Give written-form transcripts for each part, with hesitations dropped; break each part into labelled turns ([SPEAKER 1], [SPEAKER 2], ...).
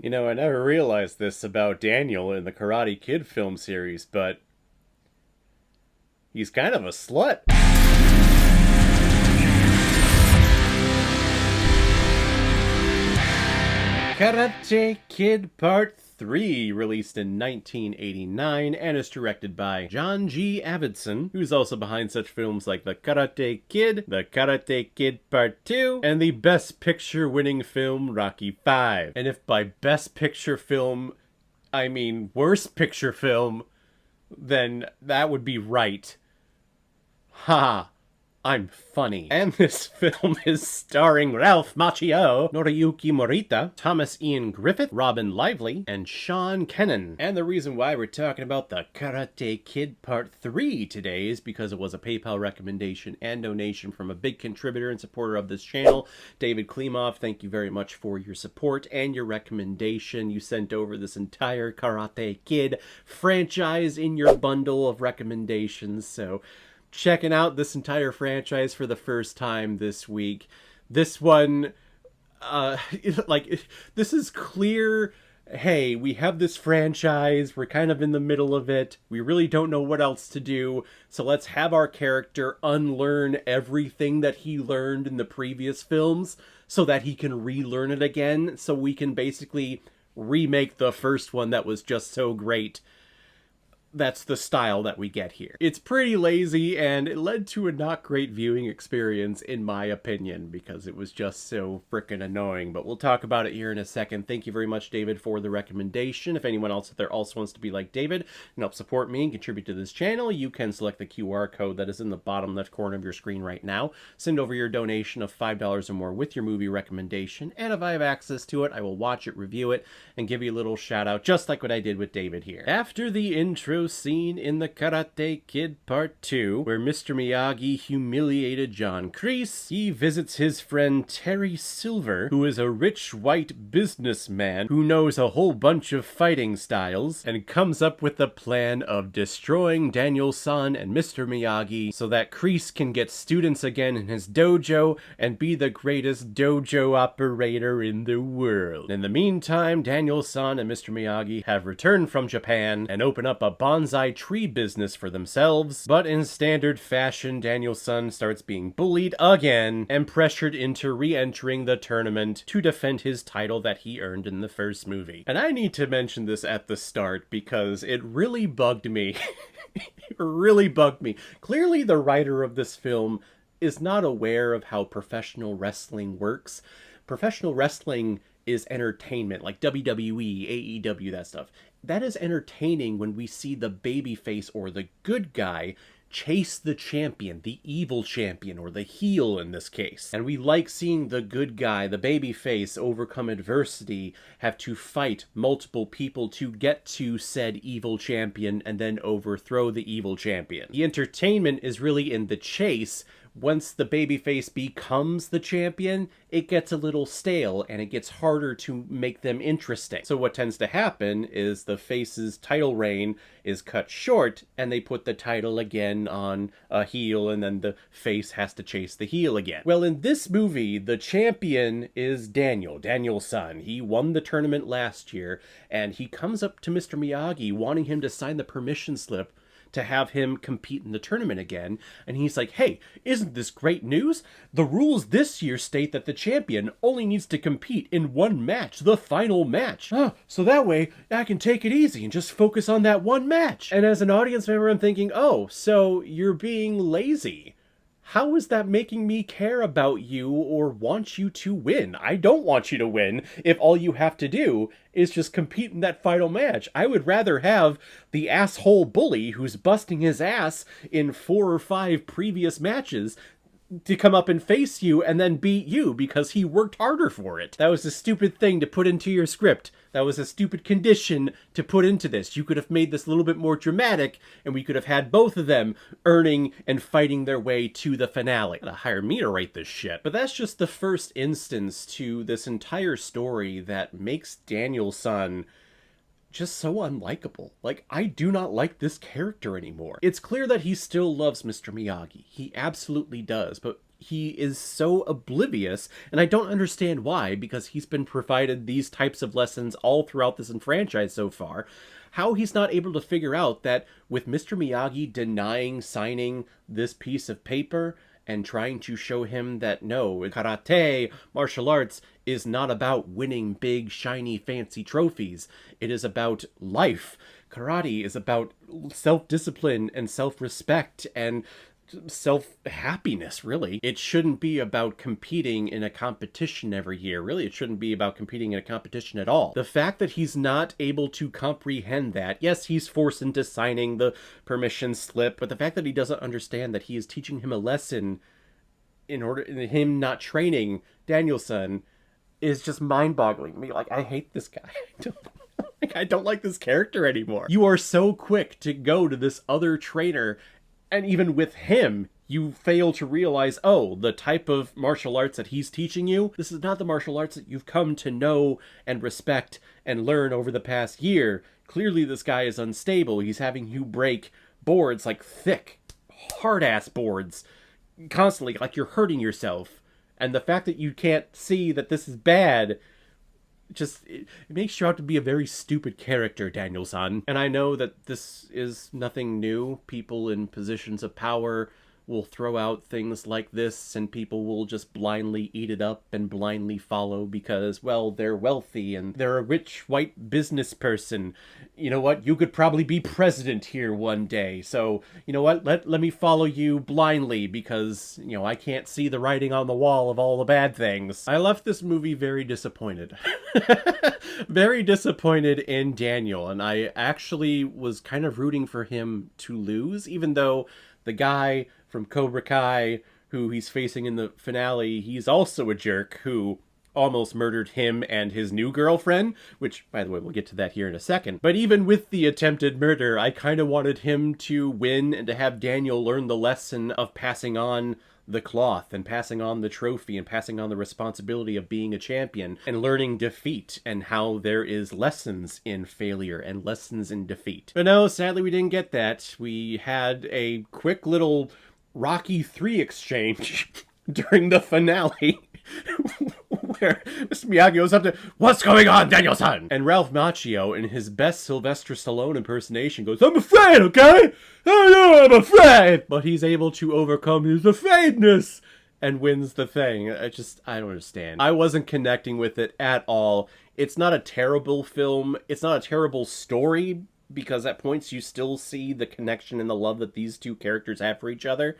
[SPEAKER 1] You know, I never realized this about Daniel in the Karate Kid film series, but he's kind of a slut. Karate Kid Part 3, released in 1989, and is directed by John G. Avildsen, who's also behind such films like The Karate Kid, The Karate Kid Part 2, and the Best Picture winning film Rocky 5. And if by Best Picture film I mean Worst Picture film, then that would be right. Ha! I'm funny. And this film is starring Ralph Macchio, Noriyuki Morita, Thomas Ian Griffith, Robin Lively, and Sean Kennan. And the reason why we're talking about the Karate Kid Part 3 today is because it was a PayPal recommendation and donation from a big contributor and supporter of this channel, David Klimov. Thank you very much for your support and your recommendation. You sent over this entire Karate Kid franchise in your bundle of recommendations, so checking out this entire franchise for the first time this week. This one, this is clear. Hey, we have this franchise, we're kind of in the middle of it, we really don't know what else to do, so let's have our character unlearn everything that he learned in the previous films so that he can relearn it again, so we can basically remake the first one that was just so great. That's the style that we get here. It's pretty lazy, and it led to a not great viewing experience, in my opinion, because it was just so frickin' annoying. But we'll talk about it here in a second. Thank you very much, David, for the recommendation. If anyone else out there also wants to be like David and help support me and contribute to this channel, you can select the QR code that is in the bottom left corner of your screen right now. Send over your donation of $5 or more with your movie recommendation, and if I have access to it, I will watch it, review it, and give you a little shout out, just like what I did with David here. After the intro scene in the Karate Kid Part 2, where Mr. Miyagi humiliated John Kreese, he visits his friend Terry Silver, who is a rich white businessman who knows a whole bunch of fighting styles, and comes up with the plan of destroying Daniel-san and Mr. Miyagi so that Kreese can get students again in his dojo and be the greatest dojo operator in the world. In the meantime, Daniel-san and Mr. Miyagi have returned from Japan and open up a bonsai tree business for themselves, but in standard fashion, Daniel-san starts being bullied again and pressured into re-entering the tournament to defend his title that he earned in the first movie. And I need to mention this at the start because it really bugged me. It really bugged me. Clearly, the writer of this film is not aware of how professional wrestling works. Professional wrestling is entertainment, like WWE, AEW, that stuff. That is entertaining when we see the babyface or the good guy chase the champion, the evil champion, or the heel in this case. And we like seeing the good guy, the babyface, overcome adversity, have to fight multiple people to get to said evil champion and then overthrow the evil champion. The entertainment is really in the chase. Once the babyface becomes the champion, it gets a little stale and it gets harder to make them interesting. So what tends to happen is the face's title reign is cut short and they put the title again on a heel and then the face has to chase the heel again. Well, in this movie, the champion is Daniel-san. He won the tournament last year and he comes up to Mr. Miyagi wanting him to sign the permission slip to have him compete in the tournament again, and he's like, hey, isn't this great news? The rules this year state that the champion only needs to compete in one match, the final match. Oh, so that way I can take it easy and just focus on that one match. And as an audience member, I'm thinking, oh, so you're being lazy. How is that making me care about you or want you to win? I don't want you to win if all you have to do is just compete in that final match. I would rather have the asshole bully who's busting his ass in 4 or 5 previous matches to come up and face you and then beat you because he worked harder for it. That was a stupid thing to put into your script. That was a stupid condition to put into this. You could have made this a little bit more dramatic and we could have had both of them earning and fighting their way to the finale. Gotta hire me to write this shit. But that's just the first instance to this entire story that makes Daniel-san just so unlikable. Like, I do not like this character anymore. It's clear that he still loves Mr. Miyagi. He absolutely does, but he is so oblivious, and I don't understand why, because he's been provided these types of lessons all throughout this franchise so far, how he's not able to figure out that with Mr. Miyagi denying signing this piece of paper and trying to show him that no, karate, martial arts, is not about winning big, shiny, fancy trophies. It is about life. Karate is about self-discipline and self-respect and self-happiness, really. It shouldn't be about competing in a competition every year. Really, it shouldn't be about competing in a competition at all. The fact that he's not able to comprehend that, yes, he's forced into signing the permission slip, but the fact that he doesn't understand that he is teaching him a lesson in order, in him not training Daniel-san, is just mind-boggling me. Like, I hate this guy. I don't like this character anymore. You are so quick to go to this other trainer, and even with him, you fail to realize, oh, the type of martial arts that he's teaching you, this is not the martial arts that you've come to know and respect and learn over the past year. Clearly this guy is unstable. He's having you break boards, like thick, hard-ass boards, constantly, like you're hurting yourself. And the fact that you can't see that this is bad, it makes you out to be a very stupid character, Daniel-san. And I know that this is nothing new. People in positions of power will throw out things like this, and people will just blindly eat it up and blindly follow because, well, they're wealthy and they're a rich white business person. You know what? You could probably be president here one day. So, you know what? Let me follow you blindly because, you know, I can't see the writing on the wall of all the bad things. I left this movie very disappointed. Very disappointed in Daniel, and I actually was kind of rooting for him to lose, even though the guy from Cobra Kai, who he's facing in the finale, he's also a jerk who almost murdered him and his new girlfriend, which, by the way, we'll get to that here in a second. But even with the attempted murder, I kind of wanted him to win and to have Daniel learn the lesson of passing on the cloth and passing on the trophy and passing on the responsibility of being a champion and learning defeat and how there is lessons in failure and lessons in defeat. But no, sadly we didn't get that. We had a quick little Rocky 3 exchange during the finale where Mr. Miyagi goes up to, "What's going on, Daniel-san?" And Ralph Macchio, in his best Sylvester Stallone impersonation, goes, "I'm afraid, okay? I know I'm afraid!" But he's able to overcome his afraidness and wins the thing. I don't understand. I wasn't connecting with it at all. It's not a terrible film. It's not a terrible story, because at points you still see the connection and the love that these two characters have for each other.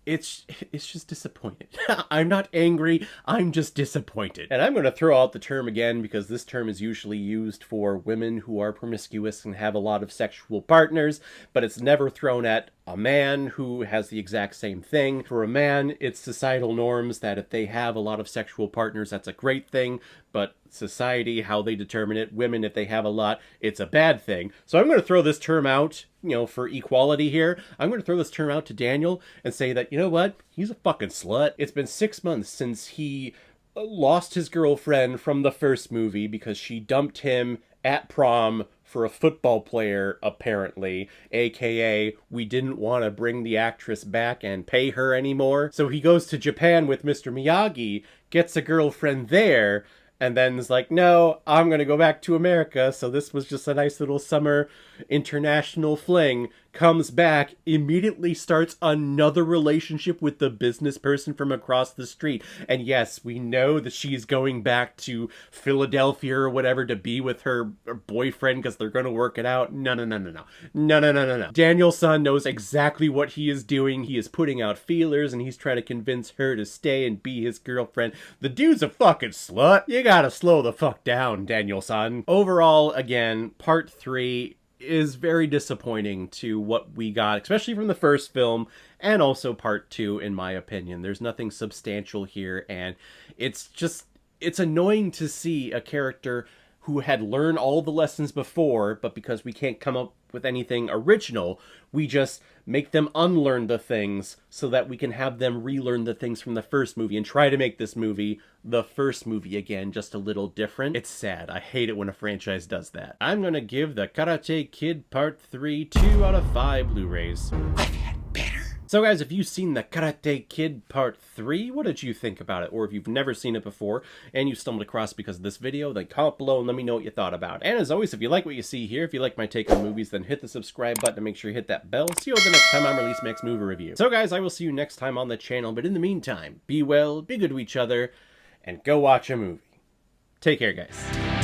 [SPEAKER 1] It's just disappointed. I'm not angry, I'm just disappointed. And I'm going to throw out the term again because this term is usually used for women who are promiscuous and have a lot of sexual partners, but it's never thrown at a man who has the exact same thing. For a man, it's societal norms that if they have a lot of sexual partners, that's a great thing, but society, how they determine it, women, if they have a lot, it's a bad thing. So I'm going to throw this term out, you know, for equality here. I'm going to throw this term out to Daniel and say that, you know what? He's a fucking slut. It's been 6 months since he lost his girlfriend from the first movie because she dumped him at prom for a football player, apparently, aka we didn't want to bring the actress back and pay her anymore. So he goes to Japan with Mr. Miyagi, gets a girlfriend there, and then is like, no, I'm going to go back to America, so this was just a nice little summer international fling. Comes back, immediately starts another relationship with the business person from across the street. And yes, we know that she's going back to Philadelphia or whatever to be with her boyfriend because they're going to work it out. No. Daniel-san knows exactly what he is doing. He is putting out feelers and he's trying to convince her to stay and be his girlfriend. The dude's a fucking slut. You gotta slow the fuck down, Daniel-san. Overall, again, part 3 is very disappointing to what we got, especially from the first film, and also part 2, in my opinion. There's nothing substantial here, and it's annoying to see a character who had learned all the lessons before, but because we can't come up with anything original, we just make them unlearn the things so that we can have them relearn the things from the first movie and try to make this movie the first movie again, just a little different. It's sad. I hate it when a franchise does that. I'm gonna give the Karate Kid Part 3 2 out of 5 Blu-rays.
[SPEAKER 2] I've had better.
[SPEAKER 1] So guys, if you've seen the Karate Kid Part 3, what did you think about it? Or if you've never seen it before and you stumbled across it because of this video, then comment below and let me know what you thought about it. And as always, if you like what you see here, if you like my take on movies, then hit the subscribe button and make sure you hit that bell. See you the next time I release my next movie review. So guys, I will see you next time on the channel, but in the meantime, be well, be good to each other, and go watch a movie. Take care, guys.